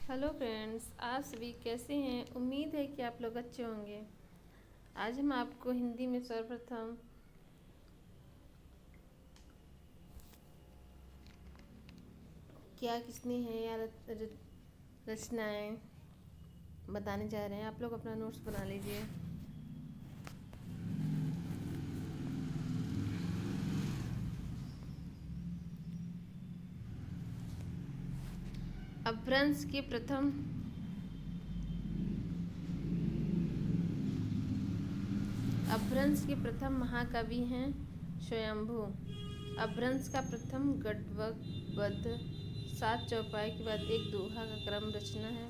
Hello friends, आप सभी कैसे हैं। उम्मीद है कि आप लोग अच्छे होंगे। आज हम आपको हिंदी में सर्वप्रथम क्या किसने है या रचनाएं बताने जा रहे हैं। आप लोग अपना नोट्स बना लीजिए। अपभ्रंश के प्रथम महाकवि हैं स्वयंभू। अपभ्रंश का प्रथम गद्यबद्ध 7 चौपाई के बाद एक दोहा का क्रम रचना है।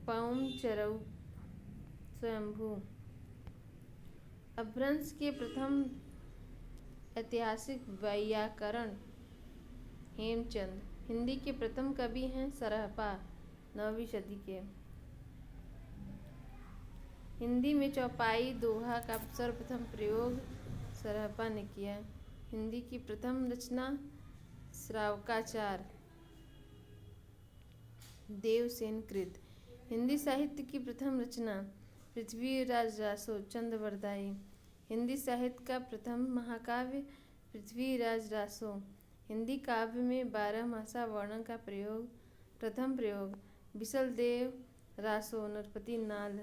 पौम चरऊ स्वयंभू। अपभ्रंश के प्रथम ऐतिहासिक वैयाकरण हेमचंद। हिंदी के प्रथम कवि हैं सरहपा 9वीं सदी के। हिंदी में चौपाई दोहा का सर्वप्रथम प्रयोग सरहपा ने किया। हिंदी की प्रथम रचना श्रावकाचार देवसेन कृत। हिंदी साहित्य की प्रथम रचना पृथ्वीराज रासो चंद्रवरदाई। हिंदी साहित्य का प्रथम महाकाव्य पृथ्वीराज रासो। हिंदी काव्य में 12 मासा वर्णन का प्रथम प्रयोग बिसलदेव रासो नरपति नाल।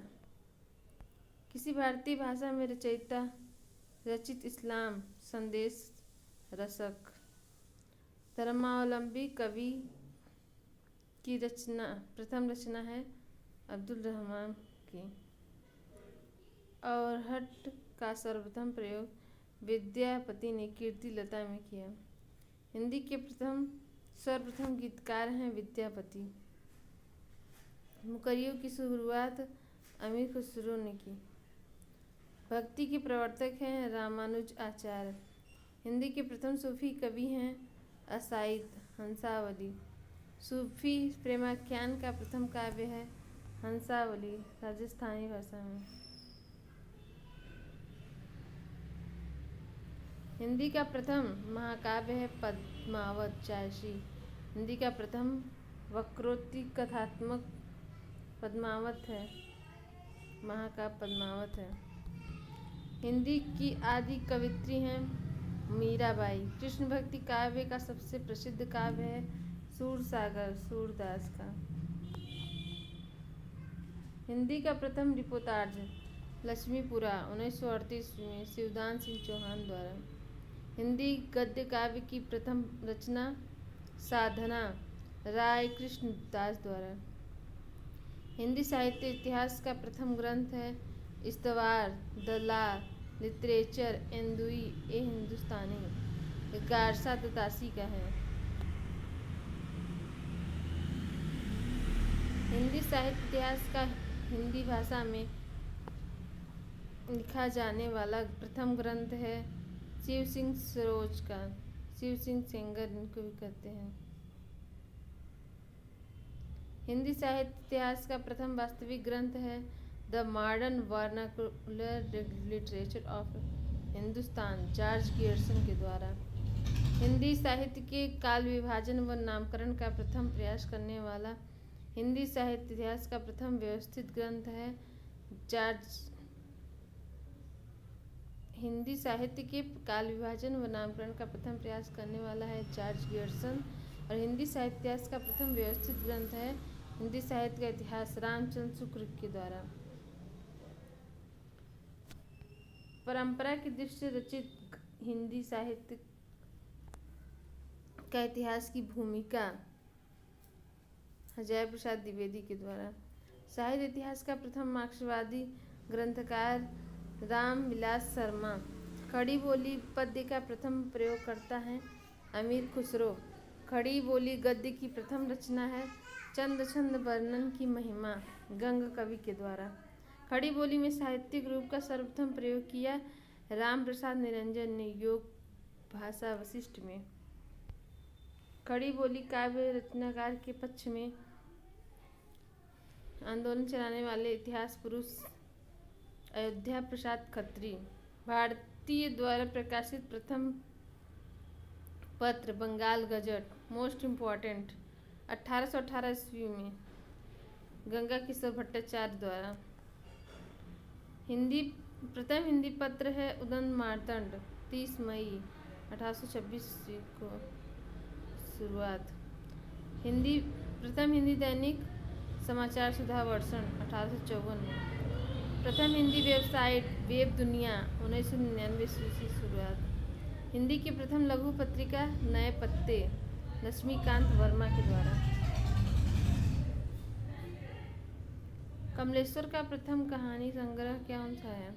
किसी भारतीय भाषा में रचित इस्लाम संदेश रसक। धर्मावलंबी कवि की प्रथम रचना है अब्दुल रहमान की। और हट का सर्वप्रथम प्रयोग विद्यापति ने कीर्ति लता में किया। हिंदी के सर्वप्रथम गीतकार हैं विद्यापति। मुकरियों की शुरुआत अमीर खुसरो ने की। भक्ति के प्रवर्तक हैं रामानुज आचार्य। हिंदी के प्रथम सूफी कवि हैं असाइद हंसावली। सूफी प्रेमाख्यान का प्रथम काव्य है हंसावली राजस्थानी भाषा में। हिंदी का प्रथम महाकाव्य है पद्मावत चारसी। हिंदी का प्रथम वक्रोक्ति कथात्मक पद्मावत है महाकाव्य पद्मावत है। हिंदी की आदि कवित्री हैं मीराबाई। कृष्ण भक्ति काव्य का सबसे प्रसिद्ध काव्य है सूरसागर सूरदास का। हिंदी का प्रथम रिपोर्टाज लक्ष्मीपुरा 1938 में शिवदान सिंह चौहान द्वारा। हिंदी गद्य काव्य की प्रथम रचना साधना राय कृष्ण दास द्वारा। हिंदी साहित्य इतिहास का प्रथम ग्रंथ है इस्तवार द लॉ लिटरेचर एंदुई ए हिंदुस्तानी गारसा ततासी का है। हिंदी साहित्य इतिहास का हिंदी भाषा में लिखा जाने वाला प्रथम ग्रंथ है शिव सिंह सरोज का। शिव सिंह सेंगर इनको भी कहते हैं। हिंदी साहित्य इतिहास का प्रथम वास्तविक ग्रंथ है the modern vernacular literature of Hindustan George Gierson के द्वारा। हिंदी साहित्य के काल विभाजन व नामकरण का प्रथम प्रयास करने वाला हिंदी साहित्य इतिहास का प्रथम व्यवस्थित ग्रंथ है हिंदी साहित्य के काल विभाजन व नामकरण का प्रथम प्रयास करने वाला है जॉर्ज गियर्सन। और हिंदी साहित्य इतिहास का प्रथम व्यवस्थित ग्रंथ है हिंदी साहित्य का इतिहास रामचंद्र शुक्ल के द्वारा। परंपरा की दृष्टि से रचित हिंदी साहित्य का इतिहास की भूमिका हजारी प्रसाद द्विवेदी के द्वारा। साहित्य इतिहास का प्रथम मार्क्सवादी ग्रंथकार राम विलास शर्मा। खड़ी बोली पद्य का प्रथम प्रयोगकर्ता है अमीर खुसरो। खड़ी बोली गद्य की प्रथम रचना है चंद छंद वर्णन की महिमा गंग कवि के द्वारा। खड़ी बोली में साहित्यिक रूप का सर्वप्रथम प्रयोग किया राम प्रसाद निरंजन ने योग भाषा वशिष्ठ में। खड़ी बोली काव्य रचनाकार के पक्ष में आंदोलन चलाने वाले इतिहास पुरुष अयोध्या प्रसाद खत्री। भारतीय द्वारा प्रकाशित प्रथम पत्र बंगाल गजट मोस्ट इम्पॉर्टेंट 1818 ईस्वी में। गंगा किशोर भट्टाचार्य द्वारा। प्रथम हिंदी पत्र है उदंत मार्तंड, 30 मई 1826 को शुरुआत। प्रथम हिंदी दैनिक समाचार सुधा वर्षण 1854 में। प्रथम हिंदी वेबसाइट वेब दुनिया 1999 से शुरुआत। हिंदी की प्रथम लघु पत्रिका नए पत्ते लक्ष्मीकांत वर्मा के द्वारा। कमलेश्वर का प्रथम कहानी संग्रह कौन सा है?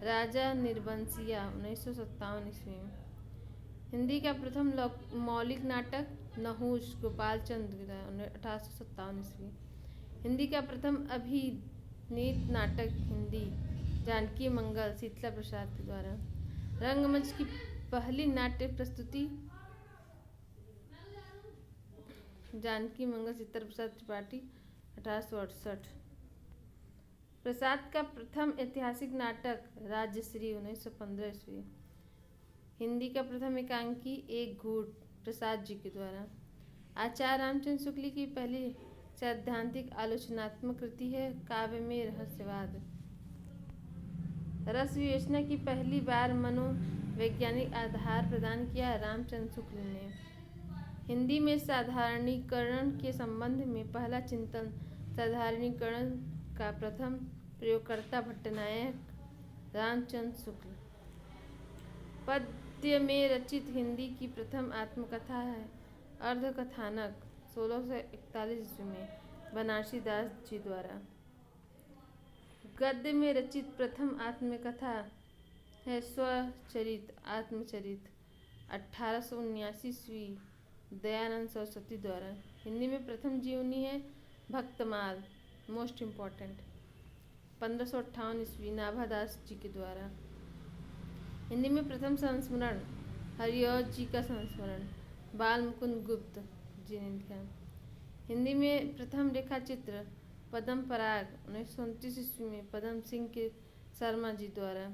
राजा निर्बंसिया 1957 ईस्वी में। हिंदी का प्रथम मौलिक नाटक नहुष गोपाल चंद्र के द्वारा 1857 ईस्वी। हिंदी का प्रथम अभिनीत नाटक हिंदी जानकी मंगल शीतला प्रसाद के द्वारा। रंगमंच की पहली नाट्य प्रस्तुति जानकी मंगल शीतला प्रसाद त्रिपाठी 1868। प्रसाद का प्रथम ऐतिहासिक नाटक राजश्री 1915 ईस्वी। हिंदी का प्रथम एकांकी एक घूट प्रसाद जी के द्वारा। आचार्य रामचंद्र शुक्ल की पहली सैद्धांतिक आलोचनात्मक कृति है काव्य में रहस्यवाद। रस विवेचना की पहली बार मनोवैज्ञानिक आधार प्रदान किया रामचंद्र शुक्ल ने। हिंदी में साधारणीकरण के संबंध में पहला चिंतन साधारणीकरण का प्रथम प्रयोगकर्ता भट्टनायक रामचंद्र शुक्ल। पद्य में रचित हिंदी की प्रथम आत्मकथा है अर्धकथानक 1641 ईस्वी में बनारसी दास जी द्वारा। गद्य में रचित प्रथम आत्मकथा है स्वचरित आत्मचरित 1879 ईस्वी दयानंद सरस्वती द्वारा। हिंदी में प्रथम जीवनी है भक्तमाल मोस्ट इम्पॉर्टेंट 1558 ईस्वी नाभादास जी के द्वारा। हिंदी में प्रथम संस्मरण हरिऔध जी का संस्मरण बाल मुकुंद गुप्त जी ने लिखा। हिंदी में प्रथम रेखाचित्र पद्म पराग 1929 ईस्वी में पद्म सिंह के शर्मा जी द्वारा।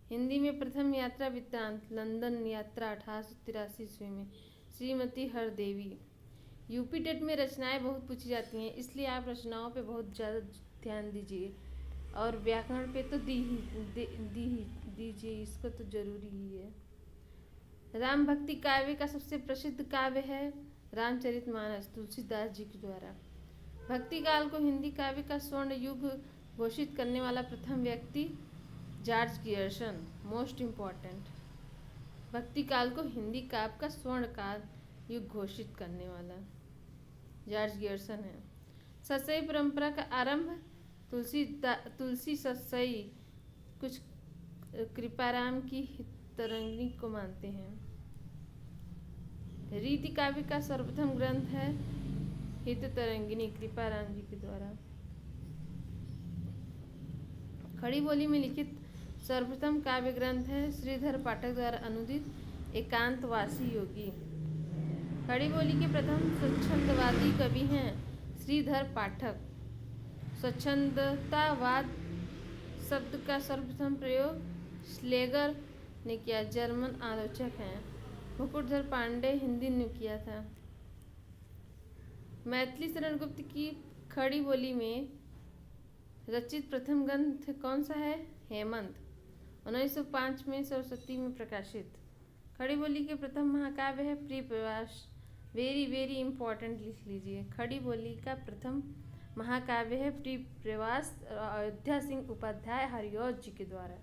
हिंदी में प्रथम यात्रा वृत्तांत लंदन यात्रा 1883 ईस्वी में श्रीमती हरदेवी। यूपी टेट में रचनाएं बहुत पूछी जाती हैं, इसलिए आप रचनाओं पे बहुत ज़्यादा ध्यान दीजिए और व्याकरण पे तो दीजिए, इसको तो जरूरी ही है। राम भक्ति काव्य का सबसे प्रसिद्ध काव्य है रामचरितमानस तुलसीदास जी के द्वारा। भक्ति काल को हिंदी काव्य का स्वर्ण युग घोषित करने वाला प्रथम व्यक्ति जॉर्ज गियर्सन मोस्ट इम्पॉर्टेंट। भक्ति काल को हिंदी काव्य का स्वर्ण काल युग घोषित करने वाला जॉर्ज गियर्सन है। सतसई परंपरा का आरंभ तुलसी सतसई कुछ कृपाराम की हितरंगिणी को मानते हैं। रीति काव्य का सर्वप्रथम ग्रंथ है हितरंगिणी कृपाराम जी के द्वारा। खड़ी बोली में लिखित सर्वप्रथम काव्य ग्रंथ है श्रीधर पाठक द्वारा अनुदित एकांतवासी योगी। खड़ी बोली के प्रथम स्वच्छंदवादी कवि हैं श्रीधर पाठक। स्वच्छंदतावाद शब्द का सर्वप्रथम प्रयोग श्लेगर ने किया, जर्मन आलोचक हैं। मुकुटधर पांडे हिंदी ने किया था। मैथिली शरण गुप्त की खड़ी बोली में रचित प्रथम ग्रंथ कौन सा है? हेमंत 1905 में सरस्वती में प्रकाशित। खड़ी बोली के प्रथम महाकाव्य है प्रिय प्रवास। वेरी वेरी इंपॉर्टेंट लिख लीजिए। खड़ी बोली का प्रथम महाकाव्य है प्रिय प्रवास अयोध्या सिंह उपाध्याय हरिऔध जी के द्वारा।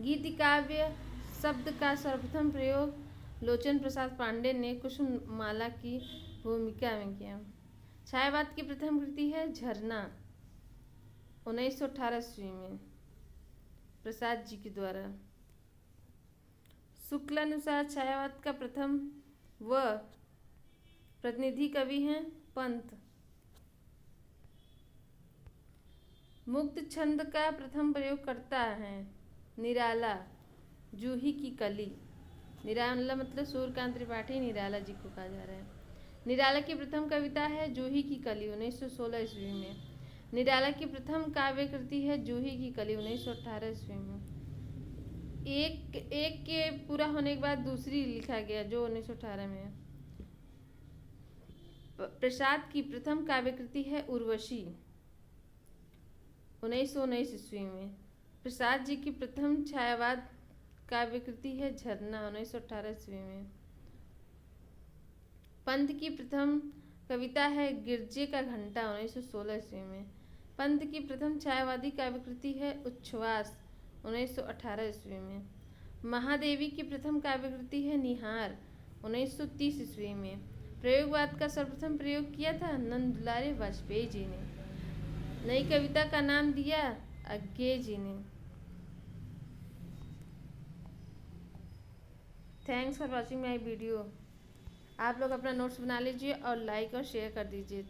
गीति काव्य शब्द का सर्वप्रथम प्रयोग लोचन प्रसाद पांडे ने कुसुममाला की भूमिका में किया। छायावाद की प्रथम कृति है झरना 1918 ईस्वी में प्रसाद जी के द्वारा। शुक्लानुसार छायावाद का प्रथम व प्रतिनिधि कवि हैं पंत। मुक्त छंद का प्रथम प्रयोग करता है निराला जूही की कली। निराला मतलब सूर्यकांत त्रिपाठी निराला जी को कहा जा रहा है। निराला की प्रथम कविता है जूही की कली 1916 ईस्वी में। निराला की प्रथम काव्य कृति है जूही की कली 1918 ईस्वी में। एक के पूरा होने के बाद दूसरी लिखा गया जो 1918 में है। प्रसाद की प्रथम काव्यकृति है उर्वशी 1919 ईस्वी में। प्रसाद जी की प्रथम छायावाद काव्यकृति है झरना 1918 ईस्वी में। पंत की प्रथम कविता है गिरजे का घंटा 1916 ईस्वी में। पंत की प्रथम छायावादी काव्यकृति है उच्छ्वास 1918 ईस्वी में। महादेवी की प्रथम काव्यकृति है निहार 1930 ईस्वी में। प्रयोगवाद का सर्वप्रथम प्रयोग किया था नंद दुलारे वाजपेयी जी ने। नई कविता का नाम दिया अज्ञे जी ने। Thanks for watching my video. आप लोग अपना नोट्स बना लीजिए और लाइक और शेयर कर दीजिए।